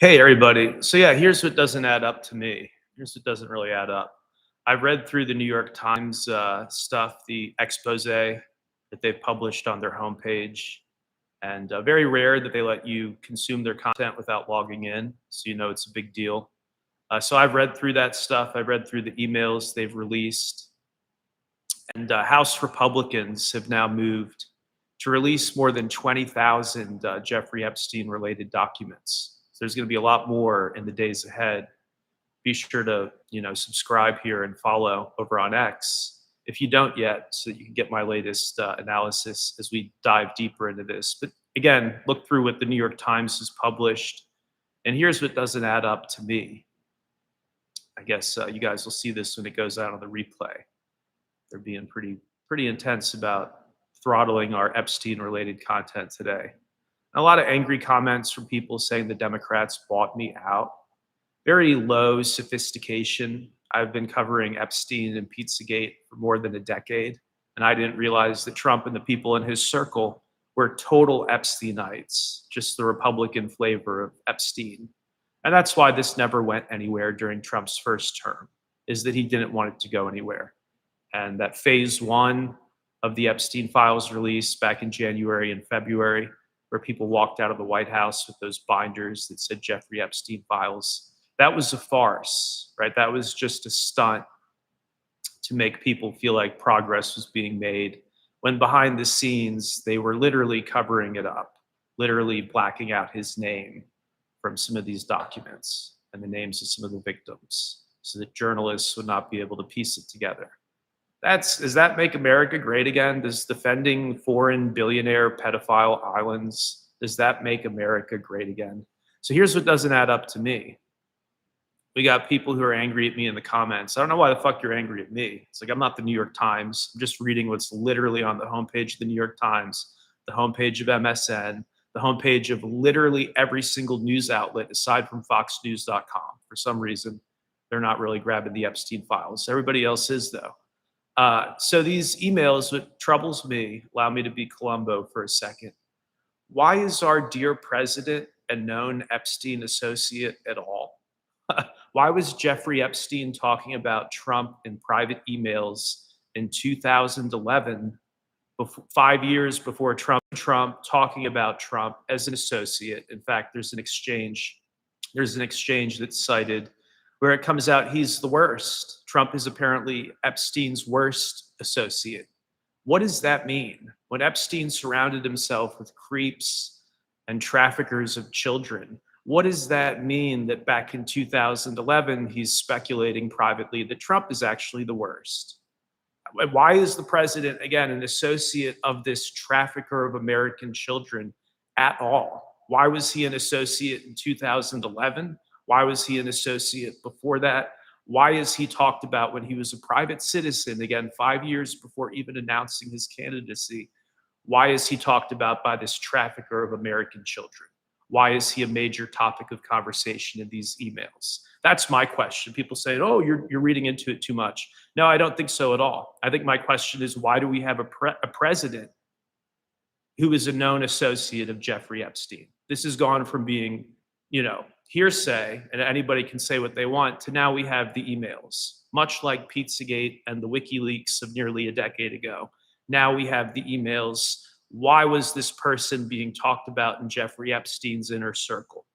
Hey, everybody. So, yeah, here's what doesn't add up to me. Here's what doesn't really add up. I've read through the New York Times stuff, the expose that they've published on their homepage, and very rare that they let you consume their content without logging in. So, you know, it's a big deal. So, I've read through that stuff. I've read through the emails they've released, and House Republicans have now moved to release more than 20,000 Jeffrey Epstein related documents. So there's going to be a lot more in the days ahead. Be sure to subscribe here and follow over on X if you don't yet, so that you can get my latest analysis as we dive deeper into this. But again, look through what the New York Times has published, and here's what doesn't add up to me. I guess you guys will see this when it goes out on the replay. They're being pretty intense about throttling our Epstein-related content today. A lot of angry comments from people saying the Democrats bought me out. Very low sophistication. I've been covering Epstein and Pizzagate for more than a decade, and I didn't realize that Trump and the people in his circle were total Epsteinites, just the Republican flavor of Epstein. And that's why this never went anywhere during Trump's first term, is that he didn't want it to go anywhere. And that phase one of the Epstein files release back in January and February, where people walked out of the White House with those binders that said Jeffrey Epstein files, that was a farce, right? That was just a stunt to make people feel like progress was being made, when behind the scenes, they were literally covering it up, literally blacking out his name from some of these documents and the names of some of the victims, so that journalists would not be able to piece it together. Does that make America great again? Does defending foreign billionaire pedophile islands, does that make America great again? So here's what doesn't add up to me. We got people who are angry at me in the comments. I don't know why the fuck you're angry at me. It's like, I'm not the New York Times. I'm just reading what's literally on the homepage of the New York Times, the homepage of MSN, the homepage of literally every single news outlet aside from foxnews.com. For some reason, they're not really grabbing the Epstein files. Everybody else is, though. So these emails, what troubles me, allow me to be Columbo for a second. Why is our dear president a known Epstein associate at all? Why was Jeffrey Epstein talking about Trump in private emails in 2011, 5 years before Trump talking about Trump as an associate? In fact, there's an exchange that's cited where it comes out he's the worst. Trump is apparently Epstein's worst associate. What does that mean? When Epstein surrounded himself with creeps and traffickers of children, what does that mean that back in 2011, he's speculating privately that Trump is actually the worst? Why is the president, again, an associate of this trafficker of American children at all? Why was he an associate in 2011? Why was he an associate before that? Why is he talked about when he was a private citizen, again, 5 years before even announcing his candidacy? Why is he talked about by this trafficker of American children? Why is he a major topic of conversation in these emails? That's my question. People say, oh, you're reading into it too much. No, I don't think so at all. I think my question is, why do we have a president who is a known associate of Jeffrey Epstein? This has gone from being, hearsay, and anybody can say what they want, to now we have the emails, much like Pizzagate and the WikiLeaks of nearly a decade ago. Now we have the emails. Why was this person being talked about in Jeffrey Epstein's inner circle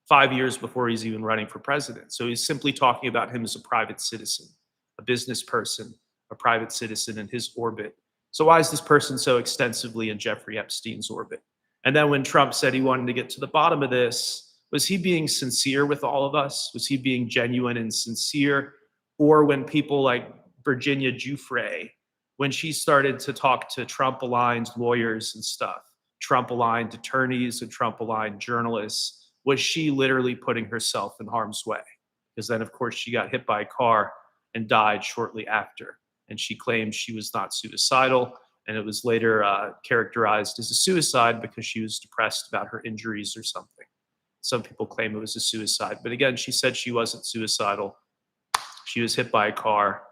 5 years before he's even running for president? So he's simply talking about him as a private citizen, a business person, a private citizen in his orbit. So why is this person so extensively in Jeffrey Epstein's orbit? And then when Trump said he wanted to get to the bottom of this, was he being sincere with all of us? Was he being genuine and sincere? Or when people like Virginia Giuffre, when she started to talk to Trump-aligned lawyers and stuff, Trump-aligned attorneys and Trump-aligned journalists, was she literally putting herself in harm's way? Because then, of course, she got hit by a car and died shortly after. And she claimed she was not suicidal, and it was later characterized as a suicide because she was depressed about her injuries or something. Some people claim it was a suicide. But again, she said she wasn't suicidal. She was hit by a car.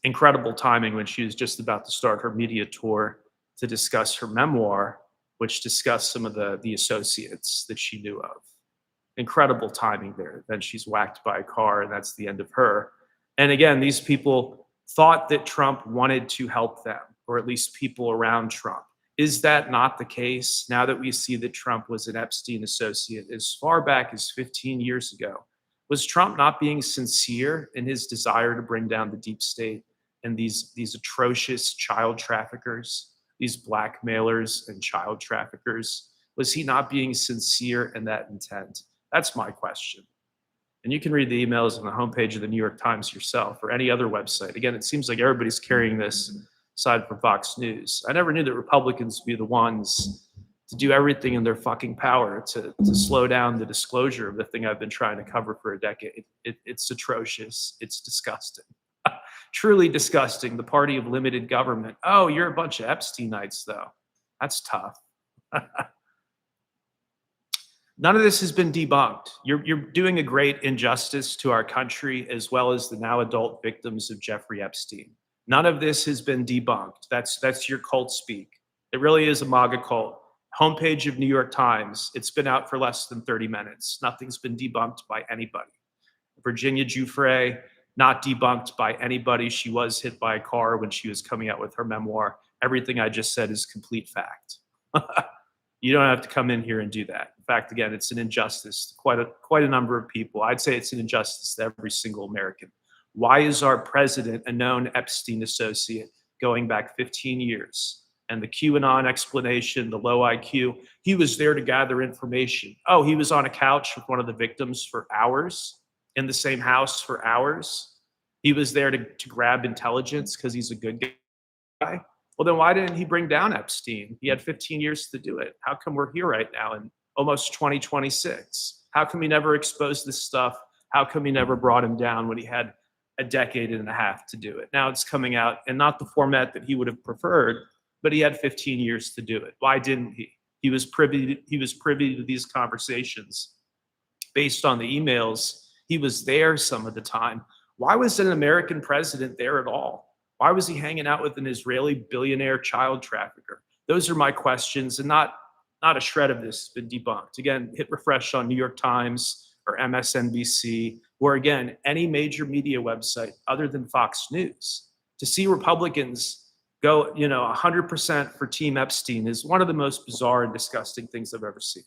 Incredible timing when she was just about to start her media tour to discuss her memoir, which discussed some of the associates that she knew of. Incredible timing there. Then she's whacked by a car, and that's the end of her. And again, these people thought that Trump wanted to help them, or at least people around Trump. Is that not the case now that we see that Trump was an Epstein associate as far back as 15 years ago? Was Trump not being sincere in his desire to bring down the deep state and these atrocious child traffickers, these blackmailers and child traffickers? Was he not being sincere in that intent? That's my question. And you can read the emails on the homepage of the New York Times yourself or any other website. Again, it seems like everybody's carrying this aside from Fox News. I never knew that Republicans would be the ones to do everything in their fucking power to slow down the disclosure of the thing I've been trying to cover for a decade. It's atrocious. It's disgusting. Truly disgusting. The party of limited government. Oh, you're a bunch of Epsteinites, though. That's tough. None of this has been debunked. You're doing a great injustice to our country as well as the now adult victims of Jeffrey Epstein. None of this has been debunked. That's your cult speak. It really is a MAGA cult. Homepage of New York Times. It's been out for less than 30 minutes. Nothing's been debunked by anybody. Virginia Giuffre, not debunked by anybody. She was hit by a car when she was coming out with her memoir. Everything I just said is complete fact. You don't have to come in here and do that. In fact, again, it's an injustice to quite a number of people. I'd say it's an injustice to every single American. Why is our president a known Epstein associate going back 15 years? And the QAnon explanation, the low IQ, he was there to gather information. Oh, he was on a couch with one of the victims for hours, in the same house for hours. He was there to grab intelligence because he's a good guy. Well, then why didn't he bring down Epstein? He had 15 years to do it. How come we're here right now in almost 2026? How come he never exposed this stuff? How come he never brought him down when he had a decade and a half to do it? Now it's coming out in not the format that he would have preferred, but he had 15 years to do it. Why didn't he? He was privy to these conversations based on the emails. He was there some of the time. Why was an American president there at all? Why was he hanging out with an Israeli billionaire child trafficker? Those are my questions, and not a shred of this has been debunked. Again, hit refresh on New York Times or MSNBC, or again, any major media website other than Fox News. To see Republicans go, 100% for Team Epstein is one of the most bizarre and disgusting things I've ever seen.